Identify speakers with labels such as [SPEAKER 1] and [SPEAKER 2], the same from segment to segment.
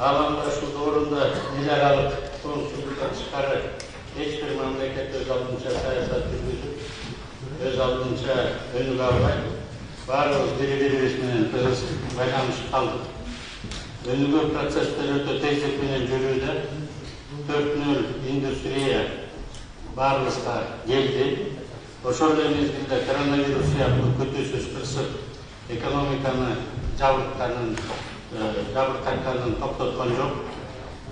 [SPEAKER 1] Alandaşlık doğrunda ileralik sorumsuzluktan çıkarak hiçbir memleket öz aldığınca siyasat yürütüp, öz aldığınca önü almayı, varımız birbirimiz tığız baylanmış kaldık. Önüge prosesler öte tezlikle yürüdü. 4.0 endüstriye varlıklar geldi. O şöyle mezgilde koronavirüs yaptığı kötüsüz kırsıp ekonomikanı jabırtaklarının toplatman yok.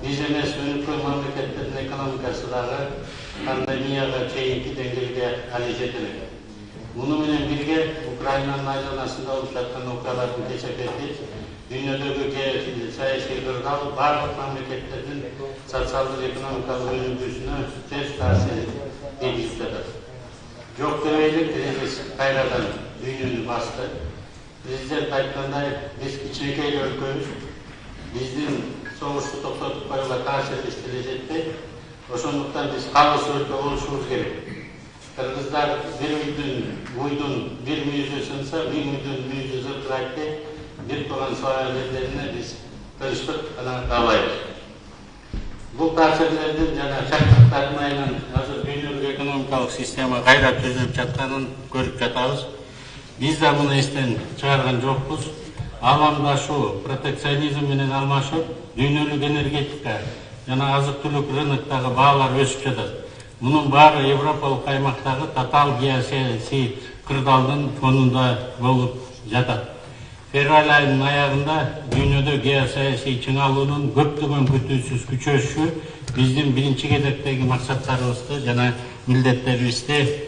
[SPEAKER 1] Biz emes önükü memleketlerin ekonomikası dağı pandemiyaga çeyinki dengelge hale jetilir. Bunu menen birge Ukrayna'nın aylanasında olup жатқан okuyalarını keçep ettik. Dünyadaki siyasi kırgal bарлық memleketlerin sosyallık ekonomikalık önüngüsüne ters tasir edip жатат. Жоқ demeylik kriz kayradan dünyünü bastı. Prezident aytқандай biz кичинекей өлкөбүз, биздин соғышты токтотуп коюуга таасир эчтеле жетпей, ошондуктан биз калыс өлкө болушубуз керек. Кыргыздар bir уйдун bir мүйүзү сынса, 1000 үйдүн мүйүзү зыркырайт деп, bir туган союзлерine biz тынчтык менен каалайбыз. Бул таасирлердин жана чакчыктардын айынан азыр дүйнөлүк экономикалык система кайра түзүлүп жатканын көрүп жатабыз. Biz de bunu esten çıkargan jokpuz. Alamdaşуу, protekционизм менен алмашып, дүйнөлүк энергетика жана азык-түлүк рыноктогу баалар өсүп жатат. Мунун баары Европалык аймактагы татаал геосаясий кырдаалдын фонунда болуп жатат. Февраль айынын аягында дүйнөдө геосаясий чыңалуунун көптөгөн күтүүсүз күчөшүшү биздин биринчи кезектеги максаттарыбызды жана милдеттерибизди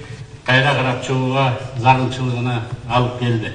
[SPEAKER 1] кайра карап чыгууга зарылчылыгына алып келди.